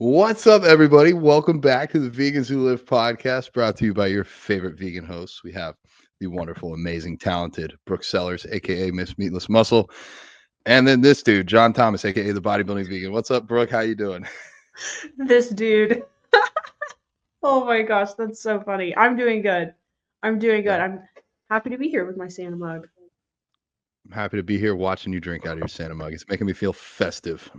What's up, everybody? Welcome back to the Vegans Who Live podcast, brought to you by your favorite vegan hosts. We have the wonderful, amazing, talented Brooke Sellers, aka Miss Meatless Muscle, and then this dude, John Thomas, aka the Bodybuilding Vegan. What's up, Brooke? How you doing? This dude. Oh my gosh, that's so funny. I'm doing good. I'm doing good. Yeah, I'm happy to be here with my Santa mug. I'm happy to be here watching you drink out of your Santa mug. It's making me feel festive.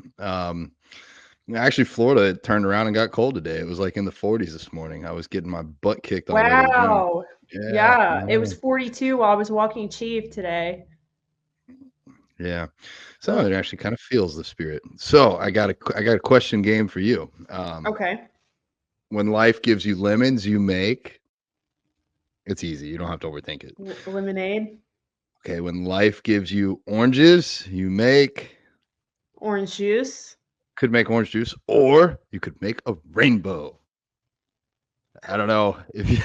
Actually, Florida it turned around and got cold today. It was like in the 40s this morning. I was getting my butt kicked on the way to the gym. Wow. Yeah, Yeah, it was 42 while I was walking Chief today. yeah. Some of it actually kind of feels the spirit. So I got a question game for you. Okay. When life gives you lemons, you make. It's easy. You don't have to overthink it. Lemonade, Okay. When life gives you oranges, you make. orange juice. Could make orange juice, or you could make a rainbow. I don't know if you.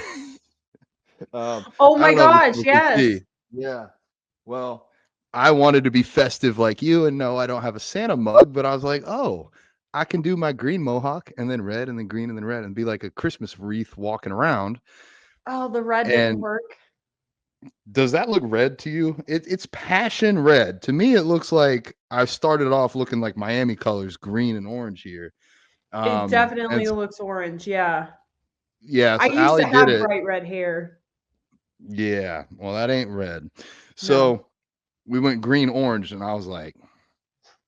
Oh I my don't know if gosh, people can yes. see. Yeah. Well, I wanted to be festive like you, and no, I don't have a Santa mug, but I was like, oh, I can do my green mohawk and then red and then green and then red and be like a Christmas wreath walking around. Oh, the red didn't And work. does that look red to you? It's passion red. To me, it looks like I started off looking like Miami colors, green and orange here. It And definitely looks orange. Yeah. yeah, I so used Allie to did have it. bright red hair. Yeah, well, that ain't red. No. So we went green orange, and I was like,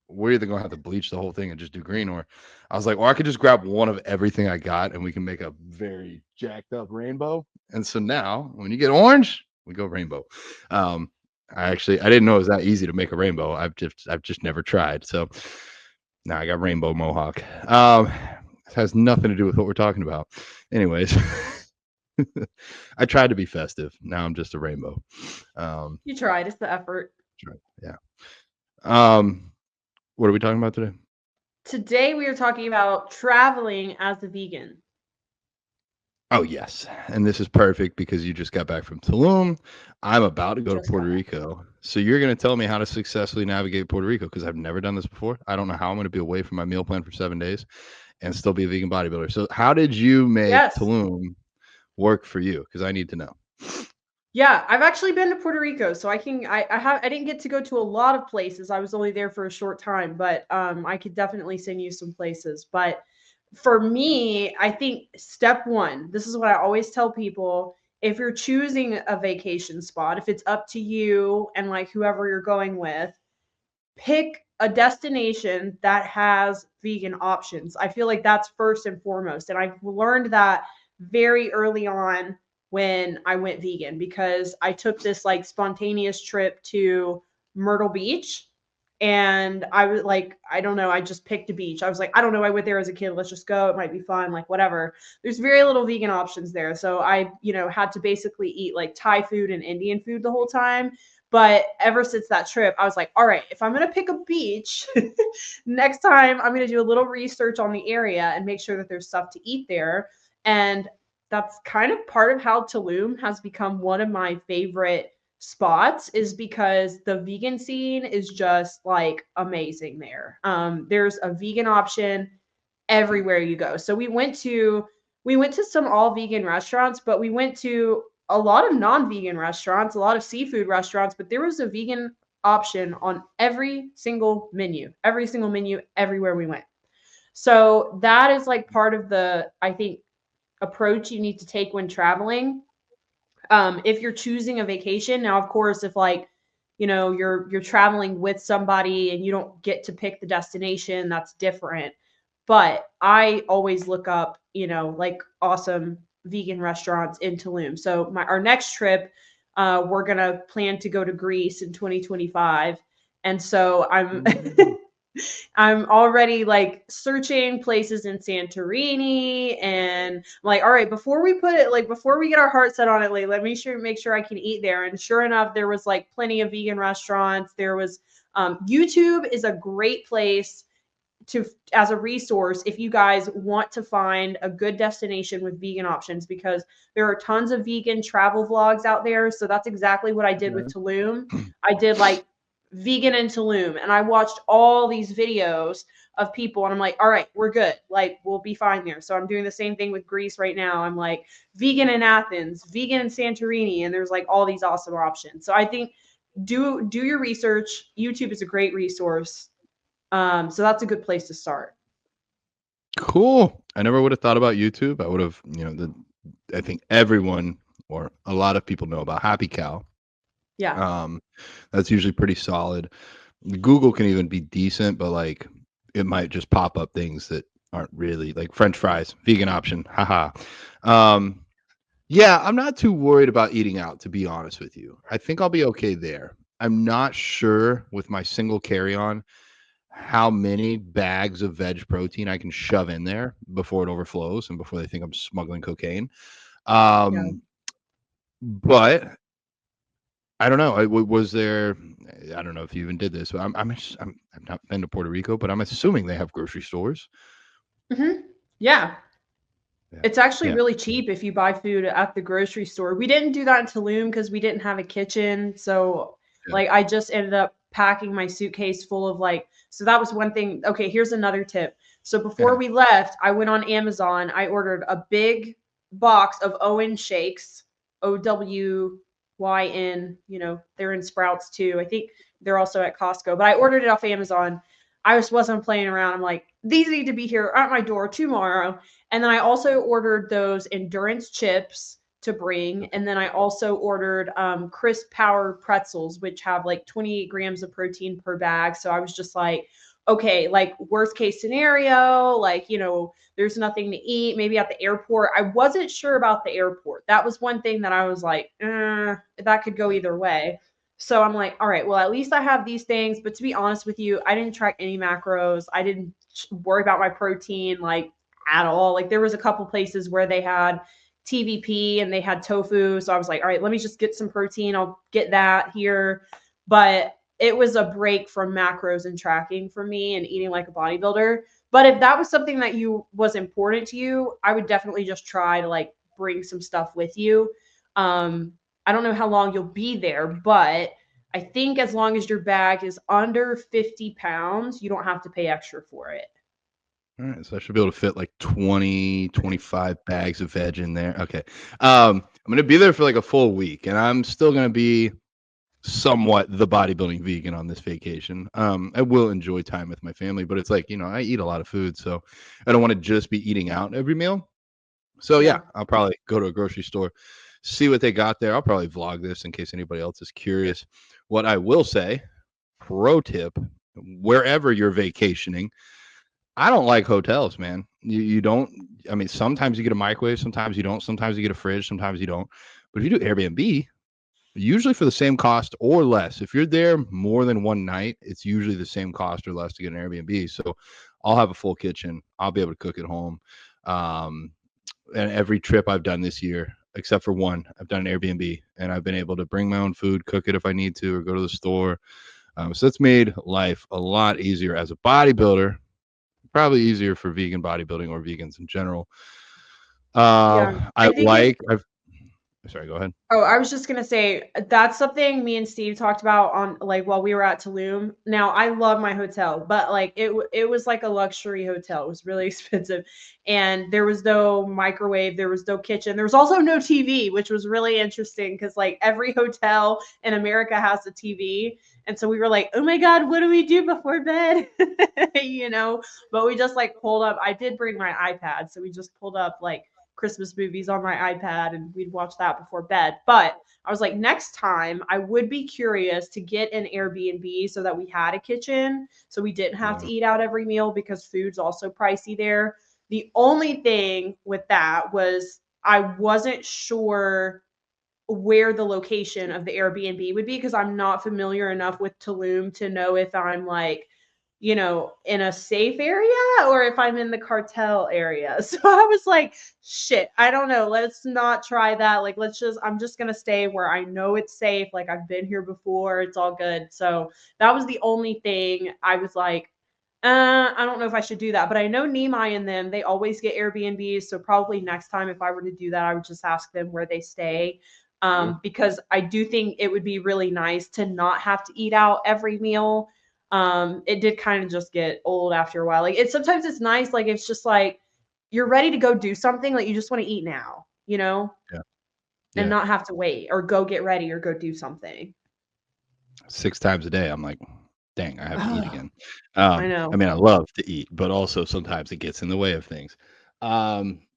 we're either gonna have to bleach the whole thing and just do green, or I was like, well, I could just grab one of everything I got, and we can make a very jacked up rainbow. And so now, when you get orange, we go rainbow. Um, I didn't know it was that easy to make a rainbow. I've just never tried. So now I got rainbow mohawk. It has nothing to do with what we're talking about. Anyways, I tried to be festive. Now I'm just a rainbow. Um, You tried. It's the effort. yeah. Um, what are we talking about today? Today we are talking about traveling as a vegan. Oh, yes. And this is perfect because you just got back from Tulum. I'm about to go to Just Puerto got back. Rico. So you're going to tell me how to successfully navigate Puerto Rico because I've never done this before. I don't know how I'm going to be away from my meal plan for 7 days and still be a vegan bodybuilder. So how did you make Yes. Tulum work for you? Because I need to know. Yeah, I've actually been to Puerto Rico, so I didn't get to go to a lot of places. I was only there for a short time, but I could definitely send you some places. But for me, I think step one, this is what I always tell people, if you're choosing a vacation spot, if it's up to you and like whoever you're going with, pick a destination that has vegan options. I feel like that's first and foremost. And I've learned that very early on when I went vegan because I took this like spontaneous trip to Myrtle Beach. And I was like, I don't know. I just picked a beach. I was like, I don't know. I went there as a kid. Let's just go. It might be fun. Like, whatever. There's very little vegan options there. So I, had to basically eat like Thai food and Indian food the whole time. But ever since that trip, I was like, all right, if I'm going to pick a beach, next time I'm going to do a little research on the area and make sure that there's stuff to eat there. And that's kind of part of how Tulum has become one of my favorite spots is because the vegan scene is just like amazing there. There's a vegan option everywhere you go. So we went to some all vegan restaurants, but we went to a lot of non-vegan restaurants, a lot of seafood restaurants, but there was a vegan option on every single menu everywhere we went. So that is like part of the, I think, approach you need to take when traveling. If you're choosing a vacation, now of course, if like, you're traveling with somebody and you don't get to pick the destination, that's different. But I always look up, like awesome vegan restaurants in Tulum. So our next trip, we're gonna plan to go to Greece in 2025, and so I'm Ooh. I'm already like searching places in Santorini, and I'm like, all right, before we get our heart set on it, like let me make sure I can eat there. And sure enough, there was like plenty of vegan restaurants. There was YouTube is a great place to as a resource if you guys want to find a good destination with vegan options because there are tons of vegan travel vlogs out there. So that's exactly what I did with Okay. Tulum. I did like vegan in Tulum and I watched all these videos of people. And I'm like, all right, we're good. Like, we'll be fine there. So I'm doing the same thing with Greece right now. I'm like vegan in Athens, vegan in Santorini, and there's like all these awesome options. So I think do your research. YouTube is a great resource. So that's a good place to start. Cool. I never would have thought about YouTube. I would have, I think everyone or a lot of people know about Happy Cow. Yeah. That's usually pretty solid. Google can even be decent, but like it might just pop up things that aren't really like French fries, vegan option. Haha. Yeah, I'm not too worried about eating out, to be honest with you. I think I'll be okay there. I'm not sure with my single carry-on how many bags of veg protein I can shove in there before it overflows and before they think I'm smuggling cocaine. Yeah. But I don't know. Was there? I don't know if you even did this. But I've not been to Puerto Rico, but I'm assuming they have grocery stores. Yeah. Yeah, It's actually yeah, really cheap if you buy food at the grocery store. We didn't do that in Tulum because we didn't have a kitchen. So, yeah, like, I just ended up packing my suitcase full of, like, so that was one thing. Okay, here's another tip. So, before yeah. we left, I went on Amazon. I ordered a big box of Owen shakes, OWYN. They're in Sprouts too. I think they're also at Costco, but I ordered it off Amazon. I just wasn't playing around. I'm like, these need to be here at my door tomorrow. And then I also ordered those endurance chips to bring. Okay. And then I also ordered crisp power pretzels, which have like 28 grams of protein per bag. So I was just like, okay, like worst case scenario, like, there's nothing to eat, maybe at the airport. I wasn't sure about the airport. That was one thing that I was like, that could go Yeah. either way. So I'm like, all right, well, at least I have these things. But to be honest with you, I didn't track any macros. I didn't worry about my protein like at all. Like there was a couple places where they had TVP and they had tofu. So I was like, all right, let me just get some protein. I'll get that here. But it was a break from macros and tracking for me and eating like a bodybuilder. But if that was something that you was important to you, I would definitely just try to like bring some stuff with you. I don't know how long you'll be there, but I think as long as your bag is under 50 pounds, you don't have to pay extra for it. All right, so I should be able to fit like 20, 25 bags of veg in there. Okay. I'm gonna be there for like a full week, and I'm still gonna be somewhat the bodybuilding vegan on this vacation. I will enjoy time with my family, but it's like, I eat a lot of food, so I don't want to just be eating out every meal. So yeah, Yeah. I'll probably go to a grocery store, see what they got there. I'll probably vlog this in case anybody else is curious. What I will say, pro tip, wherever you're vacationing, I don't like hotels, man. You don't. I mean, sometimes you get a microwave, sometimes you don't. Sometimes you get a fridge, sometimes you don't. But if you do Airbnb, usually for the same cost or less. If you're there more than one night, it's usually the same cost or less to get an Airbnb. So I'll have a full kitchen. I'll be able to cook at home. Um, and every trip I've done this year, except for one, I've done an Airbnb, and I've been able to bring my own food, cook it if I need to, or go to the store. So that's made life a lot easier as a bodybuilder. Probably easier for vegan bodybuilding or vegans in general. Yeah. I I think it like. I've sorry. Go ahead. Oh, I was just gonna say that's something me and Steve talked about on like while we were at Tulum. Now I love my hotel, but like it was like a luxury hotel. It was really expensive, and there was no microwave, there was no kitchen, there was also no TV, which was really interesting because like every hotel in America has a TV, and so we were like, oh my god, what do we do before bed? But we just like pulled up. I did bring my iPad, so we just pulled up like Christmas movies on my iPad and we'd watch that before bed. But I was like, next time I would be curious to get an Airbnb so that we had a kitchen so we didn't have to Yeah. eat out every meal because food's also pricey there. The only thing with that was I wasn't sure where the location of the Airbnb would be because I'm not familiar enough with Tulum to know if I'm like, in a safe area or if I'm in the cartel area. So I was like, shit, I don't know. Let's not try that. Like, I'm just going to stay where I know it's safe. Like, I've been here before. It's all good. So that was the only thing I was like, I don't know if I should do that. But I know Nimai and them, they always get Airbnbs. So probably next time, if I were to do that, I would just ask them where they stay. Sure. Because I do think it would be really nice to not have to eat out every meal. it did kind of just get old after a while. Like sometimes it's nice, like it's just like you're ready to go do something, like you just want to eat now, you know, Yeah. and Yeah. not have to wait or go get ready or go do something. 6 times a day, I'm like, "Dang, I have to eat Ugh, again." I I know. mean, I love to eat, but also sometimes it gets in the way of things.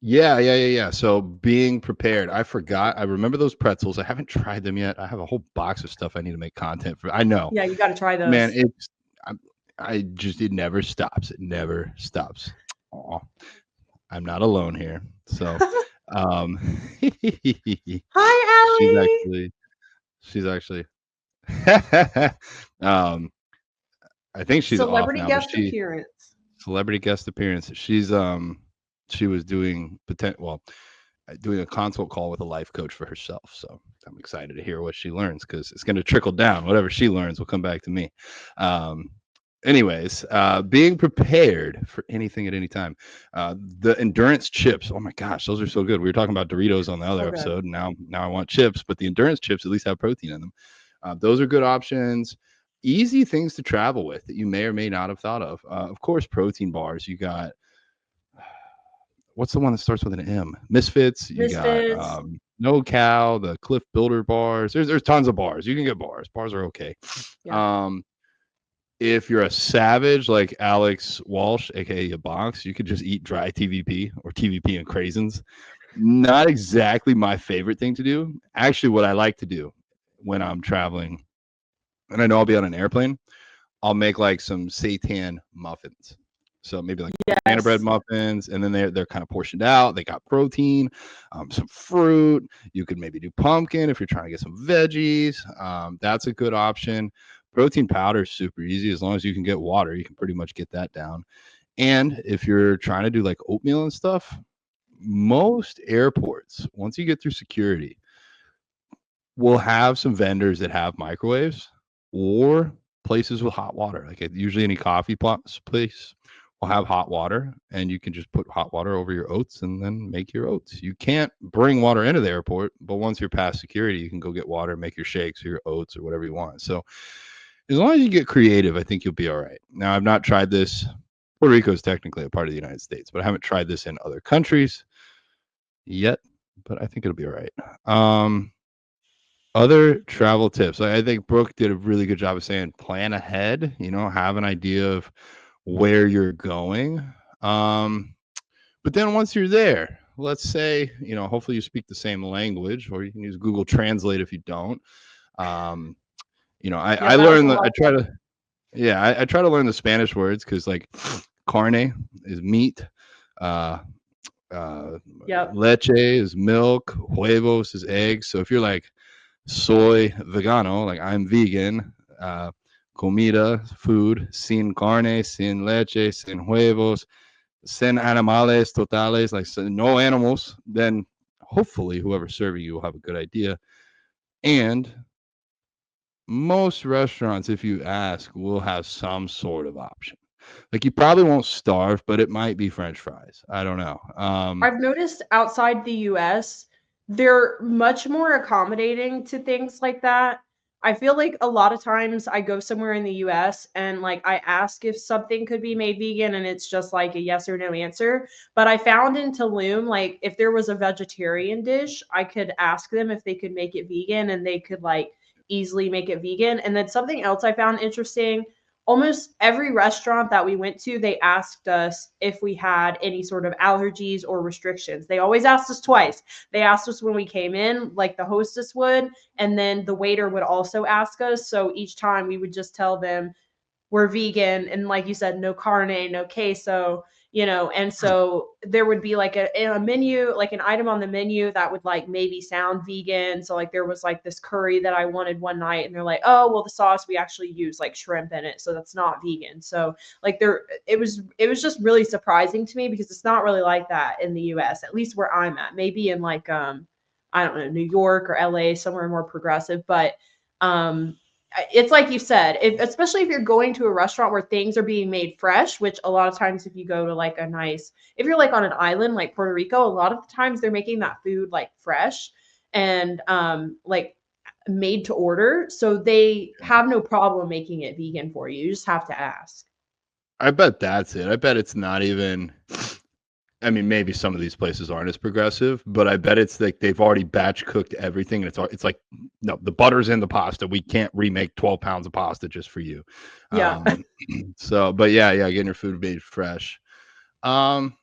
Yeah. So being prepared, I remember those pretzels. I haven't tried them yet. I have a whole box of stuff I need to make content for. I know, Yeah, you got to try man, those. I'm it never stops. It never stops. Aw, I'm not alone here. So, um, Hi, she's Allie. actually she's actually um I think she's off Celebrity now, but guest appearance. celebrity guest appearance. She was doing a consult call with a life coach for herself. So I'm excited to hear what she learns because it's going to trickle down. Whatever she learns will come back to me. Um, being prepared for anything at any time. The endurance chips. Oh my gosh, those are so good. We were talking about Doritos on the other So good. episode, and now I want chips, but the endurance chips at least have protein in them. Those are good options. Easy things to travel with that you may or may not have thought of. Of course, protein bars. You got what's the one that starts with an M? Misfits. You got Misfits. No Cow, the Cliff Builder bars. There's tons of bars. You can get bars. Bars are okay. Yeah. Um, if you're a savage like Alex Walsh, aka a box, you could just eat dry TVP or TVP and craisins. Not exactly my favorite thing to do. Actually, what I like to do when I'm traveling, and I know I'll be on an airplane, I'll make like some seitan muffins. So maybe like banana bread Yes. muffins, and then they're kind of portioned out. They got protein, some fruit. You could maybe do pumpkin if you're trying to get some veggies. That's a good option. Protein powder is super easy as long as you can get water. You can pretty much get that down. And if you're trying to do like oatmeal and stuff, most airports, once you get through security, will have some vendors that have microwaves or places with hot water. Like usually any place will have hot water, and you can just put hot water over your oats and then make your oats. You can't bring water into the airport, but once you're past security, you can go get water, make your shakes or your oats or whatever you want. So as long as you get creative, I think you'll be all right. Now, I've not tried this. Puerto Rico is technically a part of the United States, but I haven't tried this in other countries yet, but I think it'll be all right. Other travel tips. I think Brooke did a really good job of saying plan ahead, have an idea of where you're going. But then once you're there, let's say, hopefully you speak the same language, or you can use Google Translate if you don't. Um, Yeah, I that was a learned that lot. I try to learn the Spanish words because like carne is meat, uh, uh, Yep. leche is milk, huevos is eggs. So if you're like, soy vegano, like I'm vegan, comida, food, sin carne, sin leche, sin huevos, sin animales totales, like so no animals, then hopefully whoever's serving you will have a good idea. And most restaurants, if you ask, will have some sort of option. Like you probably won't starve, but it might be French fries. I don't know. I've noticed outside the US, they're much more accommodating to things like that. I feel like a lot of times I go somewhere in the US and like I ask if something could be made vegan and it's just like a yes or no answer. But I found in Tulum, like if there was a vegetarian dish, I could ask them if they could make it vegan and they could like easily make it vegan. And then something else I found interesting, almost every restaurant that we went to, they asked us if we had any sort of allergies or restrictions. They always asked us twice. They asked us when we came in, like the hostess would, and then the waiter would also ask us. So each time we would just tell them we're vegan and like you said, no carne, no queso, and so there would be like a menu, like an item on the menu that would like maybe sound vegan. So like there was like this curry that I wanted one night and they're like, oh well, the sauce we actually use like shrimp in it, so that's not vegan. So like it was just really surprising to me because it's not really like that in the US, at least where I'm at. Maybe in like I don't know, New York or LA, somewhere more progressive, but um it's like you said, especially if you're going to a restaurant where things are being made fresh, which a lot of times if you go to like if you're like on an island like Puerto Rico, a lot of the times they're making that food like fresh and like made to order, so they have no problem making it vegan for you. You just have to ask. I bet that's it. I bet it's not even. I mean, maybe some of these places aren't as progressive, but I bet it's like they've already batch cooked everything, and it's like, no, the butter's in the pasta. We can't remake 12 pounds of pasta just for you. Yeah. So, but yeah, getting your food made fresh. Um,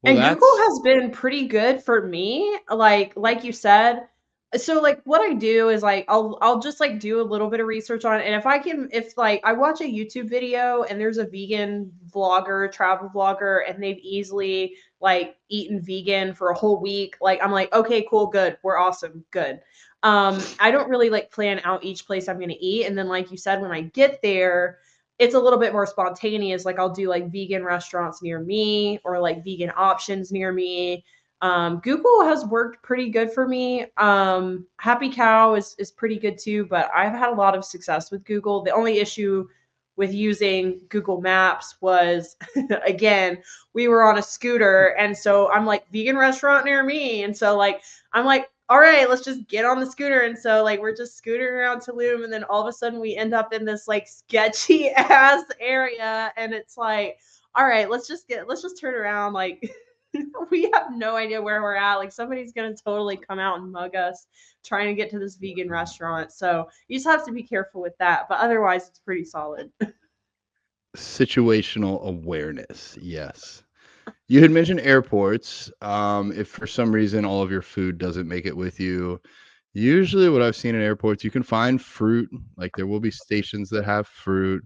well, And Google that's has been pretty good for me. Like you said, so like what I do is like I'll just like do a little bit of research on it. And if like I watch a YouTube video and there's a vegan vlogger, travel vlogger, and they've easily like eaten vegan for a whole week, like I'm like, okay, cool, good. We're awesome, good. I don't really like plan out each place I'm gonna eat. And then like you said, when I get there, it's a little bit more spontaneous. Like I'll do like vegan restaurants near me or like vegan options near me. Google has worked pretty good for me. Happy Cow is pretty good too, but I've had a lot of success with Google. The only issue with using Google Maps was again, we were on a scooter and so I'm like vegan restaurant near me and so like I'm like all right, let's just get on the scooter. And so like we're just scootering around Tulum and then all of a sudden we end up in this like sketchy ass area and it's like, all right, let's just turn around. Like we have no idea where we're at. Like somebody's gonna totally come out and mug us trying to get to this vegan restaurant. So you just have to be careful with that. But otherwise it's pretty solid. situational awareness. Yes. You had mentioned airports. If for some reason all of your food doesn't make it with you, usually what I've seen in airports, you can find fruit. Like there will be stations that have fruit.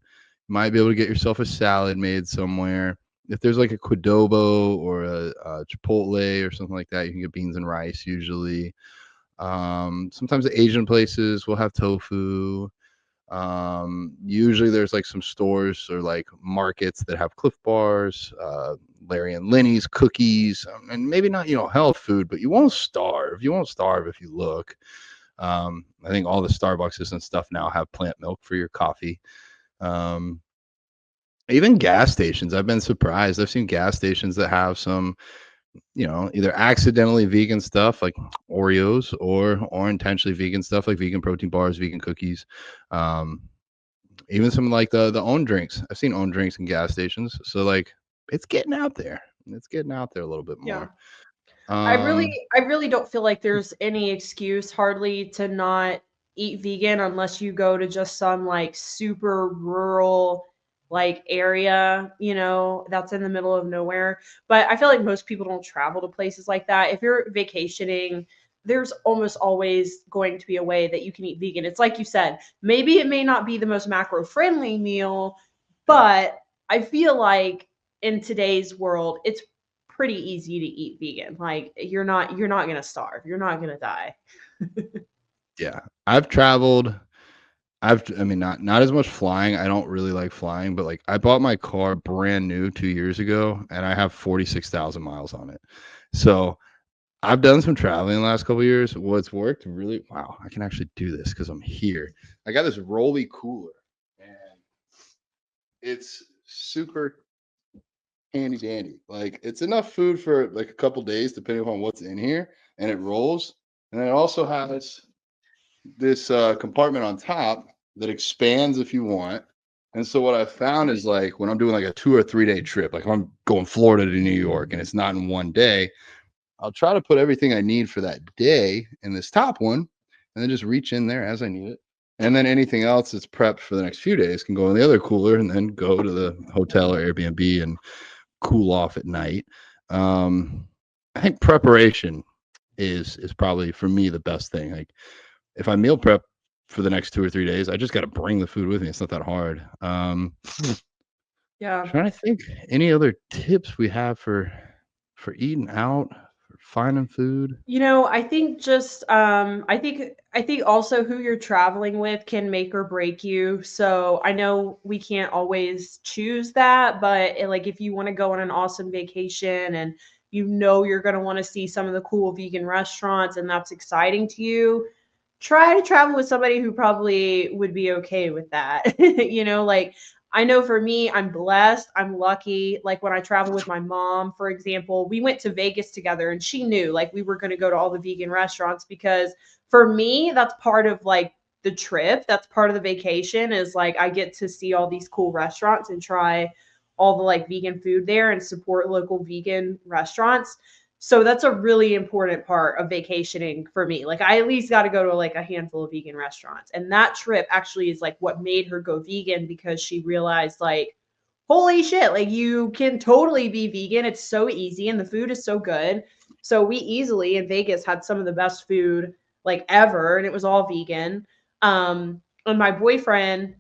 You might be able to get yourself a salad made somewhere. If there's like a Qdoba or a Chipotle or something like that, you can get beans and rice usually. Sometimes the Asian places will have tofu. Usually there's like some stores or like markets that have Cliff Bars, Larry and Lenny's cookies, and maybe not, health food, but you won't starve. You won't starve if you look. I think all the Starbucks and stuff now have plant milk for your coffee. Um, Even gas stations, I've been surprised. I've seen gas stations that have some, either accidentally vegan stuff like Oreos or intentionally vegan stuff like vegan protein bars, vegan cookies. Um, Even some like the own drinks. I've seen own drinks in gas stations. So like it's getting out there. It's getting out there a little bit Yeah. more. I really Um I really don't feel like there's any excuse hardly to not eat vegan unless you go to just some like super rural like area, that's in the middle of nowhere. But I feel like most people don't travel to places like that. If you're vacationing, there's almost always going to be a way that you can eat vegan. It's like you said, maybe it may not be the most macro friendly meal, yeah. but I feel like in today's world, it's pretty easy to eat vegan. Like you're not gonna starve. You're not gonna die. Yeah. I've traveled. I mean not as much flying. I don't really like flying, but like I bought my car brand new 2 years ago and I have 46,000 miles on it. So I've done some traveling in the last couple of years. What's worked really, wow, I can actually do this because I'm here. I got this Rolly cooler and it's super handy dandy. Like it's enough food for like a couple days, depending upon what's in here, and it rolls. And it also has this compartment on top that expands if you want. And so what I found is like when I'm doing like a 2 or 3 day trip, like if I'm going Florida to New York and it's not in one day, I'll try to put everything I need for that day in this top one, and then just reach in there as I need it. And then anything else that's prepped for the next few days can go in the other cooler, and then go to the hotel or Airbnb and cool off at night. Um, I think preparation is probably for me the best thing. Like if I meal prep for the next 2 or 3 days, I just got to bring the food with me. It's not that hard. Yeah. Trying to think any other tips we have for eating out, for finding food. I think just I think also who you're traveling with can make or break you. So I know we can't always choose that, but like if you want to go on an awesome vacation and you're going to want to see some of the cool vegan restaurants and that's exciting to you, try to travel with somebody who probably would be okay with that. Like I know for me, I'm blessed. I'm lucky. Like when I travel with my mom, for example, we went to Vegas together and she knew like we were going to go to all the vegan restaurants because for me, that's part of like the trip. That's part of the vacation is like I get to see all these cool restaurants and try all the like vegan food there and support local vegan restaurants. So that's a really important part of vacationing for me. Like I at least got to go to like a handful of vegan restaurants. And that trip actually is like what made her go vegan because she realized like holy shit, like you can totally be vegan. It's so easy and the food is so good. So we easily in Vegas had some of the best food like ever and it was all vegan. And my boyfriend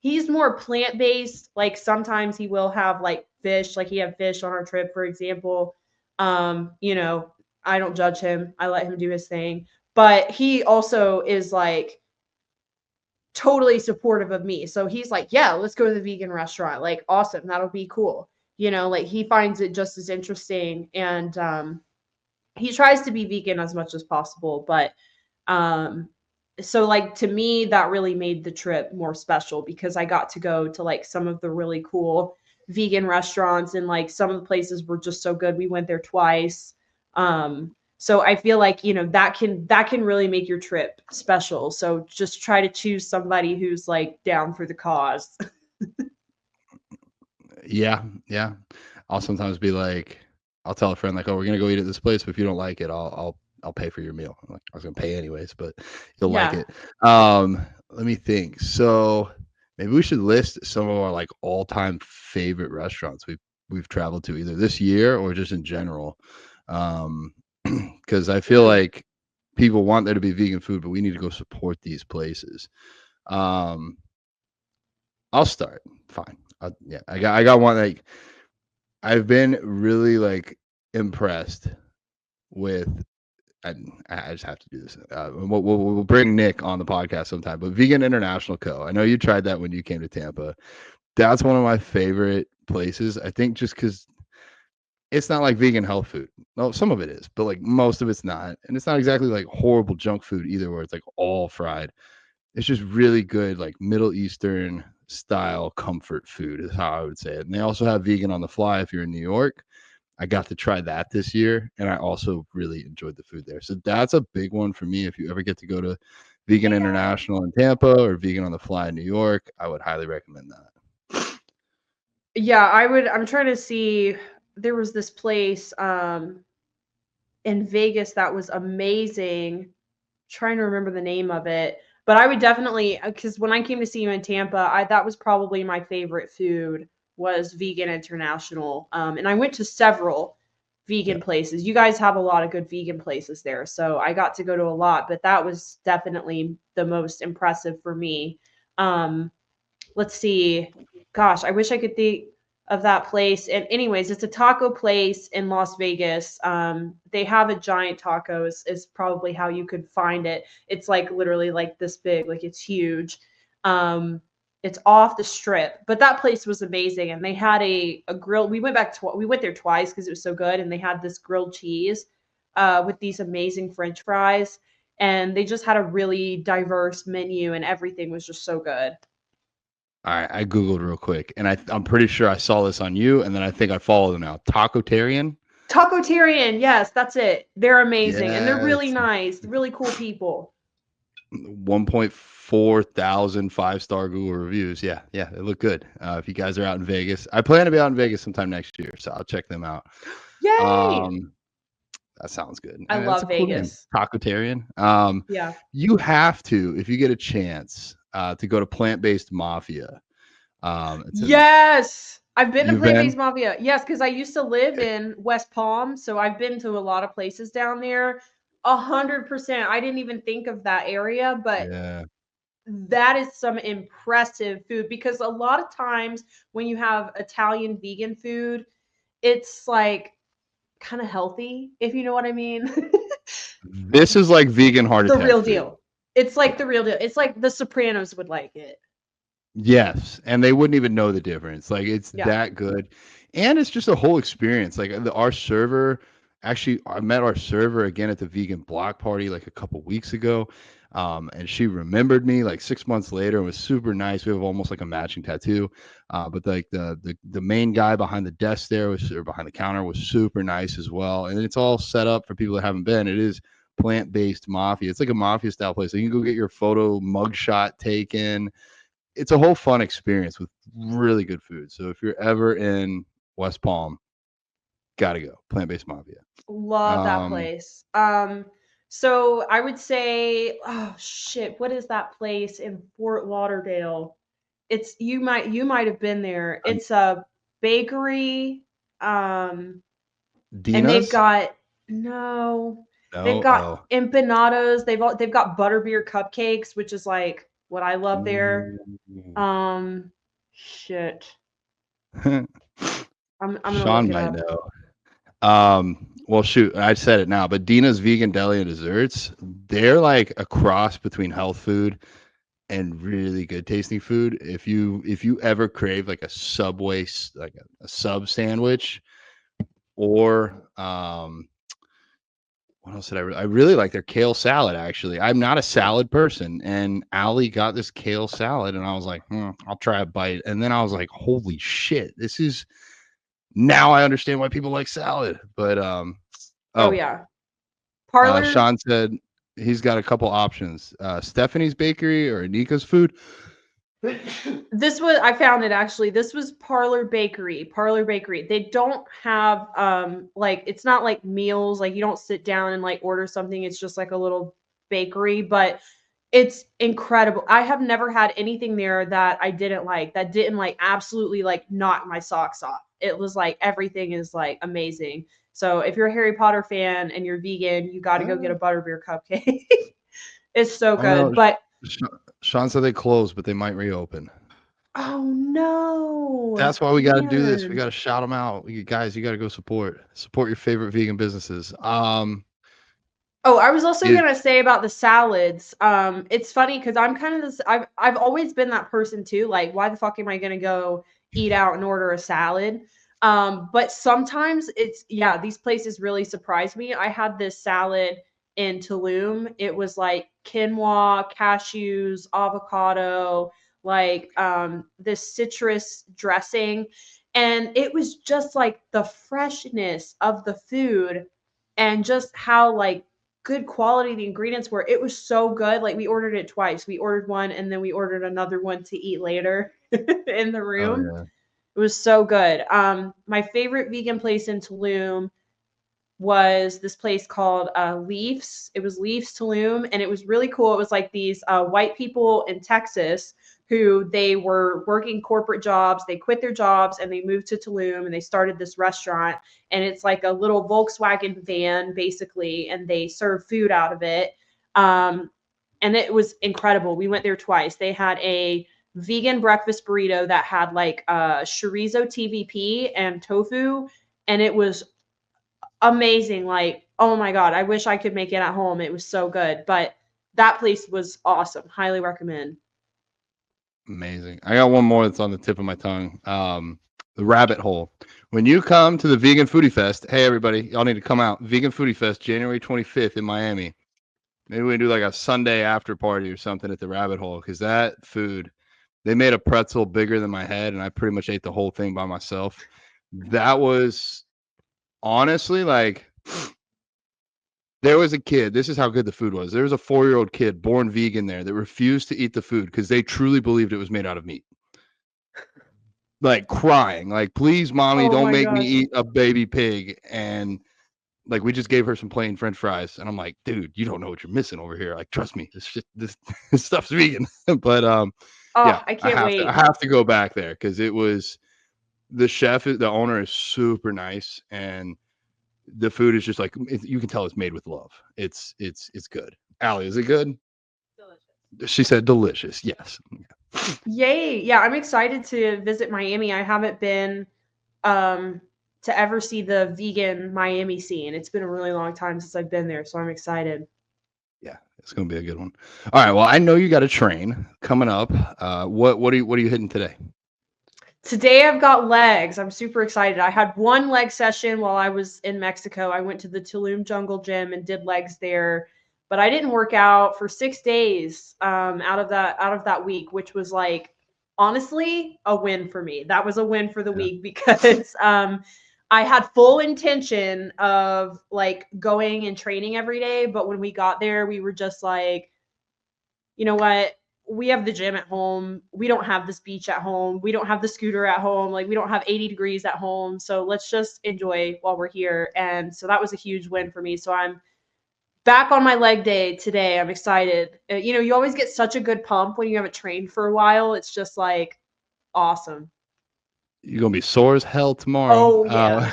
he's more plant-based. Like sometimes he will have like fish, like he had fish on our trip, for example. You know, I don't judge him. I let him do his thing. But he also is like totally supportive of me. So he's like, yeah, let's go to the vegan restaurant. Like, awesome. That'll be cool. You know, like he finds it just as interesting. And he tries to be vegan as much as possible. But um, so like to me, that really made the trip more special because I got to go to like some of the really cool vegan restaurants and like some of the places were just so good. We went there twice. So I feel like, you know, that can really make your trip special. So just try to choose somebody who's like down for the cause. Yeah, yeah. I'll sometimes be like, I'll tell a friend like, "Oh, we're gonna go eat at this place, but if you don't like it, I'll pay for your meal." I'm like, I was gonna pay anyways, but you'll like Yeah. it. Let me think. So maybe we should list some of our like all-time favorite restaurants we've traveled to either this year or just in general. Um, because I feel Ooh. like people want there to be vegan food, but we need to go support these places. Um, I'll start. Fine. Yeah, I got one like I've been really like impressed with. I just have to do this. We'll bring Nick on the podcast sometime. But Vegan International Co. I know you tried that when you came to Tampa. That's one of my favorite places. I think just because it's not like vegan health food. No, some of it is, but like most of it's not, and it's not exactly like horrible junk food either, where it's like all fried. It's just really good, like Middle Eastern style comfort food is how I would say it. And they also have vegan on the fly if you're in New York. I got to try that this year, and I also really enjoyed the food there. So that's a big one for me. If you ever get to go to Vegan International in Tampa or Vegan on the Fly in New York, I would highly recommend that. Yeah, I would. I'm trying to see. There was this place in Vegas that was amazing. Trying to remember the name of it, but I would definitely because when I came to see you in Tampa, that was probably my favorite food was Vegan International, and I went to several Yeah. vegan places. You guys have a lot of good vegan places there, so I got to go to a lot, but that was definitely the most impressive for me. Um, let's see. Gosh, I wish I could think of that place. And anyways, it's a taco place in Las Vegas. They have a giant taco is probably how you could find it. It's like literally like this big, like it's huge. Um, it's off the strip, but that place was amazing. And they had a grill. We went there twice because it was so good. And they had this grilled cheese with these amazing French fries. And they just had a really diverse menu, and everything was just so good. All right. I Googled real quick, and I'm pretty sure I saw this on you, and then I think I follow them now. Tacotarian? Tacotarian, yes, that's it. They're amazing and they're really Yes. nice, really cool people. 1.4 thousand 5-star Google reviews. Yeah, yeah, they look good. If you guys are out in Vegas, I plan to be out in Vegas sometime next year, so I'll check them out. Yay! Um, that sounds good, I and that's a love cool name, Vegas. Tacotarian. Yeah. You have to, if you get a chance, to go to Plant Based Mafia. It's in. Yes. I've been to You've Plant Based been? Mafia. Yes, because I used to live in West Palm, so I've been to a lot of places down there. 100%. I didn't even think of that area, but Yeah. that is some impressive food because a lot of times when you have Italian vegan food, it's like kind of healthy, if you know what I mean. This is like vegan heart The attack real food. deal. It's like Yeah. the real deal. It's like The Sopranos would like it. Yes, and they wouldn't even know the difference. Like it's Yeah. that good, and it's just a whole experience. Like our server, actually, I met our server again at the vegan block party like a couple weeks ago. And she remembered me like 6 months later and was super nice. We have almost like a matching tattoo. But like the main guy behind the desk there was, or behind the counter, was super nice as well. And it's all set up for people that haven't been. It is plant-based mafia. It's like a mafia style place. So you can go get your photo mugshot taken. It's a whole fun experience with really good food. So if you're ever in West Palm, gotta go. Plant-based mafia. Love that Um, place. So I would say, oh shit, what is that place in Fort Lauderdale? It's you might have been there. um, It's a bakery. Um, and they've Dina's? got no, they've No. got Oh. empanadas. They've got butterbeer cupcakes, which is like what I love there. Ooh. Um, shit. I'm gonna look Sean it might up. know. Well, shoot, I said it now, but Dina's Vegan Deli and Desserts, they're like a cross between health food and really good tasting food. If you ever crave like a Subway, like a sub sandwich, or what else did I really like their kale salad, actually. I'm not a salad person, and Allie got this kale salad, and I was like, I'll try a bite. And then I was like, holy shit, this is, now I understand why people like salad. But Oh oh, yeah, Parlor. Sean said he's got a couple options: Stephanie's Bakery or Anika's Food. This was I found it actually. This was Parlor Bakery. Parlor Bakery. They don't have like it's not like meals, like you don't sit down and like order something. It's just like a little bakery, but it's incredible. I have never had anything there that I didn't like, that didn't like absolutely like knock my socks off. It was like everything is like amazing. So if you're a Harry Potter fan and you're vegan, you got to go get a butterbeer cupcake. It's so I know good. But Sh- Sean said they closed, but they might reopen. oh no, That's why we got to do this. We man. got to shout them out. You guys, you got to go support your favorite vegan businesses. Oh, I was also It, gonna say about the salads. It's funny because I'm kind of this. I've always been that person too. Like, why the fuck am I gonna go eat out and order a salad? But sometimes it's yeah, these places really surprise me. I had this salad in Tulum. It was like quinoa, cashews, avocado, like this citrus dressing, and it was just like the freshness of the food and just how like good quality the ingredients were. It was so good. Like we ordered it twice. We ordered one and then we ordered another one to eat later in the oh room. yeah. It was so good. My favorite vegan place in Tulum was this place called Leafs. It was Leafs Tulum, and it was really cool. It was like these white people in Texas who they were working corporate jobs. They quit their jobs and they moved to Tulum and they started this restaurant. And it's like a little Volkswagen van, basically, and they serve food out of it. Um, and it was incredible. We went there twice. They had a vegan breakfast burrito that had like chorizo TVP and tofu, and it was amazing. Like, oh my God, I wish I could make it at home. It was so good. But that place was awesome. Highly recommend. Amazing. I got one more that's on the tip of my tongue. The rabbit hole. When you come to the Vegan Foodie Fest, hey everybody, y'all need to come out. Vegan Foodie Fest, January 25th in Miami. Maybe we do like a Sunday after party or something at the rabbit hole, because that food, they made a pretzel bigger than my head, and I pretty much ate the whole thing by myself. That was honestly like, there was a kid. This is how good the food was. There was a 4-year-old kid born vegan there that refused to eat the food because they truly believed it was made out of meat. Like crying, like, please, mommy, Oh don't my make me God. eat a baby pig. And like, we just gave her some plain French fries. And I'm like, dude, you don't know what you're missing over here. Like, trust me, this shit, this stuff's vegan. But yeah, Oh, I can't I wait. have to go back there because it was, the chef, the owner is super nice, and the food is just like, you can tell it's made with love. It's good. Allie, is it good? Delicious. She said delicious. Yes. Yay. Yeah, I'm excited to visit Miami. I haven't been um to ever see the vegan Miami scene. It's been a really long time since I've been there, so I'm excited. Yeah, it's gonna be a good one. All right. Well, I know you got a train coming up. What are you hitting today? Today I've got legs. I'm super excited. I had one leg session while I was in Mexico. I went to the Tulum Jungle Gym and did legs there. but I didn't work out for 6 days out of that week, which was like honestly a win for me. That was a win for the week because I had full intention of like going and training every day, but when we got there, we were just like, you know what? We have the gym at home. We don't have this beach at home. We don't have the scooter at home. Like we don't have 80 degrees at home. So let's just enjoy while we're here. And so that was a huge win for me. So I'm back on my leg day today. I'm excited. You know, you always get such a good pump when you haven't trained for a while. It's just like awesome. You're gonna be sore as hell tomorrow. Oh yeah.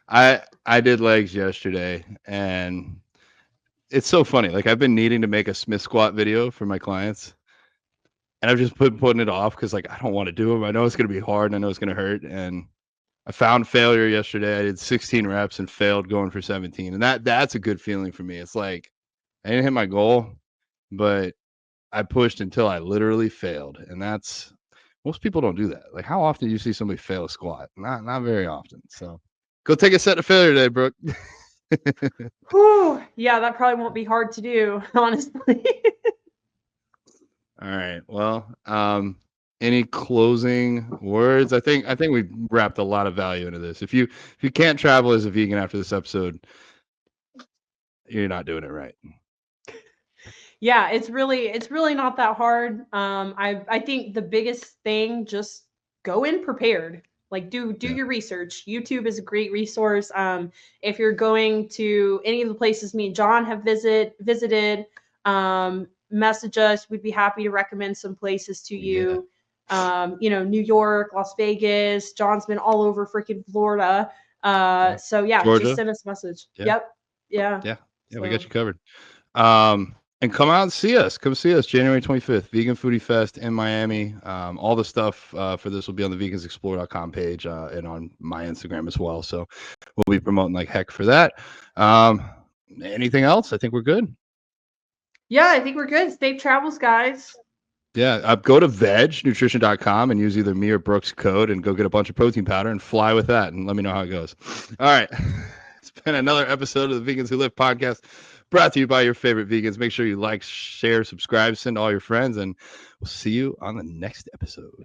I did legs yesterday, and it's so funny. Like I've been needing to make a Smith squat video for my clients, and I've just putting it off because like I don't want to do them. I know it's gonna be hard, and I know it's gonna hurt. And I found failure yesterday. I did 16 reps and failed going for 17, and that's a good feeling for me. It's like I didn't hit my goal, but I pushed until I literally failed, and that's most people don't do that. Like how often do you see somebody fail a squat? Not very often. So go take a set of failure today, Brooke. Whew. Yeah, that probably won't be hard to do, honestly. All right. Well, any closing words? I think we wrapped a lot of value into this. If you can't travel as a vegan after this episode, you're not doing it right. Yeah, it's really not that hard. I think the biggest thing, just go in prepared. Like do your research. YouTube is a great resource. If you're going to any of the places me and John have visited, message us. We'd be happy to recommend some places to you. You know, New York, Las Vegas. John's been all over freaking Florida. So yeah, Georgia. just send us a message. Yeah. Yep. Yeah. Yeah. We got you covered. And come out and see us. Come see us January 25th, Vegan Foodie Fest in Miami. All the stuff for this will be on the vegansexplore.com page and on my Instagram as well. So we'll be promoting like heck for that. Anything else? I think we're good. Yeah, I think we're good. Safe travels, guys. Yeah, go to vegnutrition.com and use either me or Brooke's code and go get a bunch of protein powder and fly with that and let me know how it goes. All right. It's been another episode of the Vegans Who Live podcast, brought to you by your favorite vegans. Make sure you like, share, subscribe, send to all your friends, and we'll see you on the next episode.